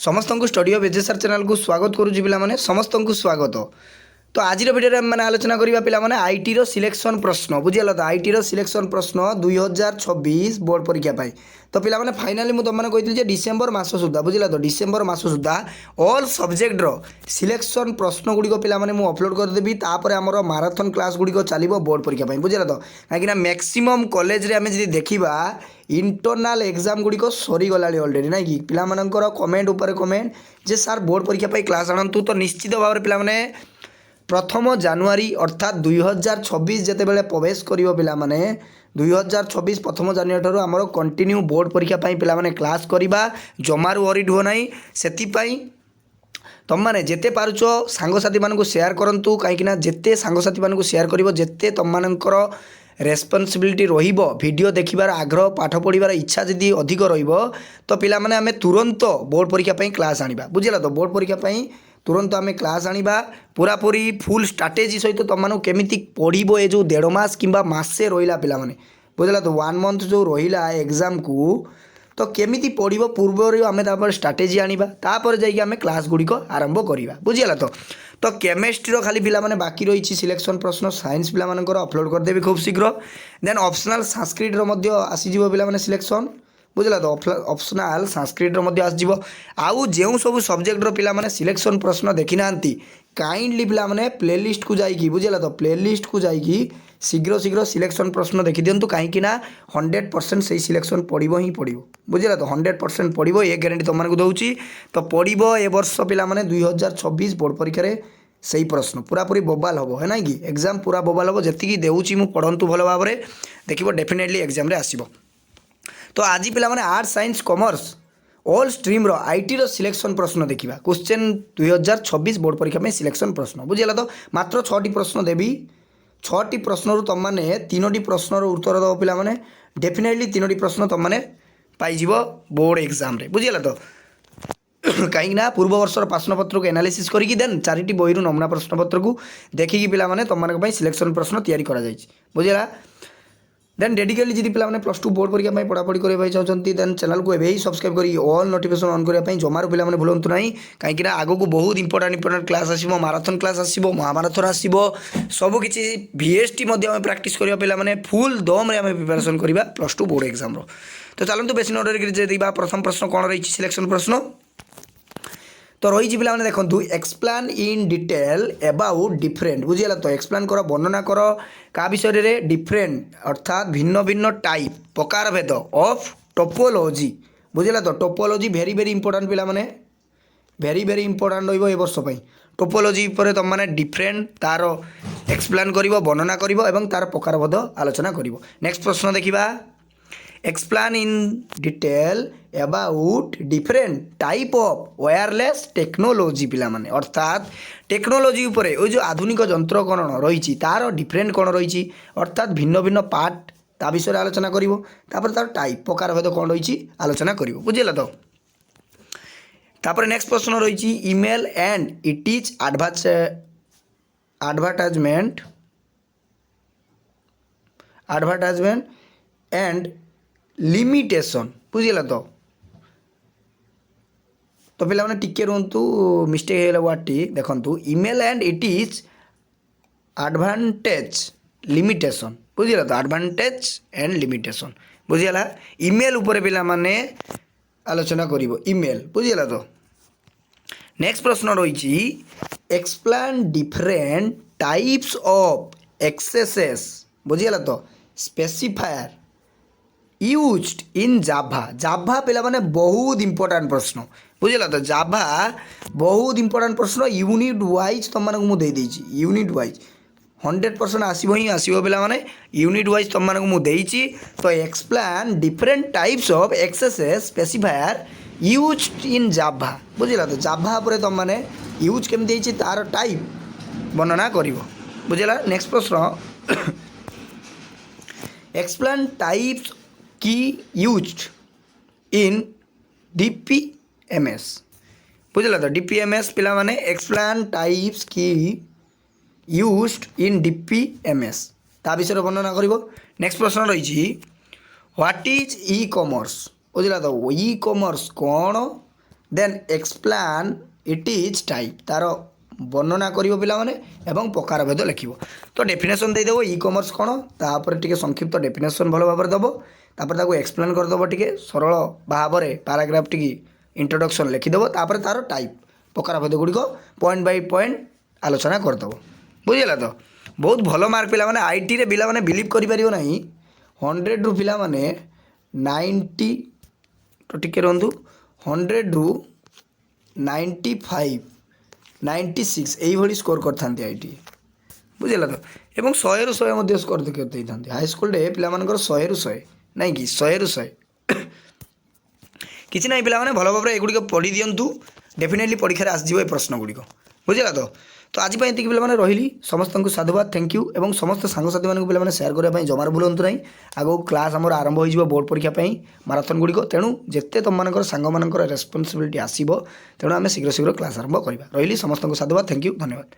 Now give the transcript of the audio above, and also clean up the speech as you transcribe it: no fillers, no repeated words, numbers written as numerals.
समस्त को study of एजेसर channel को स्वागत करुच्ची पे समस्त को स्वागत। तो आज भिडियो मैंने आलोचना करवा पे आईटी सिलेक्शन प्रश्न बुझील तो आईटी सिलेक्शन प्रश्न 2026 बोर्ड परीक्षा पाई। तो पे फाइनाली मुझे तुमने कही डिसेम्बर मास सुधा बुझील तो डिसेम्बर मास सुधा ऑल सब्जेक्टर सिलेक्शन प्रश्न गुड़िक पे अपलोड करदेवी तापर आमर माराथन क्लास गुड़िक चलो बोर्ड परीक्षा बुझील तो कहीं मैक्सिमम कॉलेज रे आम जी देखा इंटरनाल एग्जाम गुड़िक सरीगला अलरेडी ना कि पिलामानंकर कमेंट उपर कमेंट जे सार बोर्ड परीक्षा क्लास आणतु तो निश्चित भाव में पे प्रथम जानुआरी अर्थात 2026 जितेबाला प्रवेश करिवो पिला माने 2026 प्रथम जानुआरी ठारू आमर कंटिन्यू बोर्ड परीक्षा पिला माने क्लास करवा जमारू वरीड हो नहीं से तुम मैंने जिते पारुच सांगसाथी मानू सेयार करूँ कहीं जिते सांगसाथी मानू सेयार कर जिते तुम मानकर रेस्पॉन्सिबिलिटी रहिबो वीडियो देखिबार आग्रह पाठ पढ़िबार इच्छा जदि अधिक रहिबो तो पिला माने आमे तुरंत बोर्ड परीक्षा क्लास आनिबा बुझिला तो बोर्ड परीक्षा तुरंत आमे क्लास आनिबा पूरापूरी फुल स्ट्राटेजी सहित तुम मानू केमिति पढ़िबो ए जो 1.5 मास किंबा मासे रहिला पिला माने बुझिला तो 1 मंथ जो रहिला एग्जाम को तो केमिति पढ़िबो पूर्व आमे तापर स्ट्राटेजी आनिबा तापर जाइके आमे क्लास गुड़िक आरंभ करिबा बुझिला तो केमिस्ट्री खाली पिला माने बाकी रही सिलेक्शन प्रश्न साइंस पिला मानकर अपलोड करदेवी खूब शीघ्र देन ऑप्शनल संस्कृत आसीजिवो पिला माने सिलेक्शन बुझला तो ऑप्शनल संस्कृत आसजिवो आउ जो सब सब्जेक्टर पिला माने सिलेक्शन प्रश्न देखी ना काइंडली पिला माने प्लेलिस्ट को जाइकी बुझला तो प्लेलिस्ट को जाइकी शीघ्र शीघ्र सिलेक्शन प्रश्न देखी दिंतु कहीं 100% से सिलेक्शन पड़ो ही पड़ो बुझला तो 100% पड़ो ये ग्यारंटी तुमको दूसरी तो पड़ो ए वर्ष पिला माने 2026 बोर्ड परीक्षा से प्रश्न पूरापूरी बोबाल हम है ना कि एग्जाम पूरा बोबाल हम जी देउची मु पढ़ंतु भल भाव में देखिए डेफिनेटली एग्जाम रे आसीबो। तो आज पिला माने arts science commerce all stream रो आईटी रो सिलेक्शन प्रश्न देखा क्वेश्चन 2026 बोर्ड परीक्षा में सिलेक्शन प्रश्न बुझीला तो मात्र 6टी प्रश्न देवी 6टी प्रश्न तुम मैंने 3टी प्रश्न उत्तर दब पिला माने डेफिनेटली 3टी प्रश्न तुम मैंने पाइज बोर्ड एग्जाम रे बुझीला तो कहीं पूर्व वर्षर प्रश्नपत्र को एनालिसिस करके देन 4टी बही नमूना प्रश्नपत्र को देखिकी पिला माने तुम मानक सिलेक्शन प्रश्न तैयारी करा जायछि बुझीला देन डेडिकेटली जी पे +2 बोर्ड परीक्षा पढ़ापढ़ी करने चाहते देन चैनल को एवं सब्सक्राइब कर ऑल नोटिफिकेशन ऑन करने जमार पे भूलु ना कहीं आग को बहुत इंपोर्टाट क्लास आसो माराथन क्लास आसो महामाराथन आसो सबकि VST प्राक्ट करवा पे फुल दम रे प्रिपरेशन करवा +2 बोर्ड एग्जाम तो चलते बेस नोट प्रथम प्रश्न कौन रही सिलेक्शन प्रश्न तो रही पे देखो explain in detail about different बुझीला तो एक्सप्लेन कर वर्णना कर का विषय रे डिफरेंट अर्थात भिन्न भिन्न टाइप प्रकार भेद ऑफ टोपोलॉजी बुझीला तो टोपोलॉजी वेरी वेरी इंपोर्टेंट पिला माने वेरी वेरी इंपोर्टेंट रहिबो ए वर्ष पई टोपोलॉजी पर तुम माने डिफरेंट तार एक्सप्लेन करिवो वर्णना करिवो एवं तार प्रकार भेद आलोचना करिवो। नेक्स्ट प्रश्न देखिबा explain in detail about different type of wireless technology पिला माने अर्थात टेक्नोलॉजी उपरे ओ जो आधुनिक यंत्रकरण रही तार डिफरेंट कौन रही अर्थात भिन्न भिन्न पार्ट ता विषय आलोचना करिवो तापर तार टाइप प्रकार भेद कौन रही आलोचना करिवो बुझिला तो तापर नेक्स्ट प्रश्न रही email and it is advertisement and limitation बुझीला तो पिला माने टिके रुंतु मिस्टेक हेला वाटी देखंतु email and it is advantage limitation बुझीला तो एडवांटेज एंड लिमिटेशन बुझीला ईमेल ऊपर पिला माने आलोचना करिवो ईमेल बुझीला तो नेक्स्ट प्रश्न रही explain different types of accesses बुझीला तो स्पेसिफायर यूज्ड इन जाभा जाभा पे बहुत इंपोर्टेंट प्रश्न बुझीला तो जाभा बहुत इंपोर्टेंट प्रश्न यूनिट वाइज तुम मानक मुझे देदेछि यूनिट वाइज 100% आसो ही आसो पे यूनिट वाइज तुम मानक मुझे तो explain different types of accesses specifier used in Java बुझीला तो जाभा पर तुम माने यूज केमती तार टाइप वर्णना करिवो बुझीला। नेक्स्ट प्रश्न एक्सप्लेन टाइप्स की यूज्ड इन DPMS बुझला तो DPMS पिला माने एक्सप्लेन टाइप्स की यूज्ड इन DPMS ता विषय वर्णना करिवो। नेक्स्ट प्रश्न रही व्हाट इज ई कॉमर्स बुझला तो ई कॉमर्स कौन ଦେନ୍ ଏକ୍ସପ୍ଲାନ୍ ଇଟ୍ ଇଜ୍ ଟାଇପ୍, ତା'ର ବର୍ଣ୍ଣନା କରିବ ପିଲାମାନେ ଏବଂ ପ୍ରକାର ଭେଦ ଲେଖିବ। ତ ଡେଫିନେସନ୍ ଦେଇଦେବ ଇ କମର୍ସ କ'ଣ, ତାପରେ ଟିକେ ସଂକ୍ଷିପ୍ତ ଡେଫିନେସନ୍ ଭଲ ଭାବରେ ଦେବ, ତାପରେ ତାକୁ ଏକ୍ସପ୍ଲେନ୍ କରିଦେବ ଟିକେ ସରଳ ଭାବରେ ପାରାଗ୍ରାଫ ଟିକେ ଇଣ୍ଟ୍ରୋଡକ୍ସନ୍ ଲେଖିଦେବ, ତାପରେ ତା'ର ଟାଇପ୍ ପ୍ରକାର ଭେଦ ଗୁଡ଼ିକ ପଏଣ୍ଟ ବାଇ ପଏଣ୍ଟ ଆଲୋଚନା କରିଦେବ। ବୁଝିଲା ତ? ବହୁତ ଭଲ ମାର୍କ ପିଲାମାନେ। ଆଇଟିରେ ପିଲାମାନେ ବିଲିଭ୍ କରିପାରିବ ନାହିଁ, 100ରୁ ପିଲାମାନେ 90, ତ ଟିକେ ରୁହନ୍ତୁ, 100ରୁ 95, 96 এইଭଳି ସ୍କୋର କରିଥାନ୍ତି ଆଇଟି। ବୁଝିଲା ତ? ଏବଂ 100ରୁ 100 ମଧ୍ୟ ସ୍କୋର ଦେଇଥାନ୍ତି। ହାଇସ୍କୁଲରେ ପିଲାମାନଙ୍କର 100ରୁ 100, ନାଇଁ କି 100ରୁ 100। କିଛି ନାହିଁ ପିଲାମାନେ, ଭଲ ଭାବରେ ଏଗୁଡ଼ିକ ପଢ଼ି ଦିଅନ୍ତୁ, ଡେଫିନେଟଲି ପରୀକ୍ଷାରେ ଆସିଯିବ ଏ ପ୍ରଶ୍ନ ଗୁଡ଼ିକ। ବୁଝିଲା ତ? ତ ଆଜି ପାଇଁ ଏତିକି ପିଲାମାନେ ରହିଲି। ସମସ୍ତଙ୍କୁ ସାଧୁବାଦ, ଥ୍ୟାଙ୍କ ୟୁ। ଏବଂ ସମସ୍ତ ସାଙ୍ଗସାଥିମାନଙ୍କୁ ପିଲାମାନେ ସେୟାର କରିବା ପାଇଁ ଜମାରୁ ଭୁଲନ୍ତୁ ନାହିଁ। ଆଗକୁ କ୍ଲାସ୍ ଆମର ଆରମ୍ଭ ହୋଇଯିବ ବୋର୍ଡ଼ ପରୀକ୍ଷା ପାଇଁ ମାରାଥନ୍ ଗୁଡ଼ିକ। ତେଣୁ ଯେତେ ତୁମମାନଙ୍କର ସାଙ୍ଗମାନଙ୍କର ରେସ୍ପନ୍ସିବିଲିଟି ଆସିବ, ତେଣୁ ଆମେ ଶୀଘ୍ର ଶୀଘ୍ର କ୍ଲାସ୍ ଆରମ୍ଭ କରିବା। ରହିଲି, ସମସ୍ତଙ୍କୁ ସାଧୁବାଦ, ଥ୍ୟାଙ୍କ ୟୁ, ଧନ୍ୟବାଦ।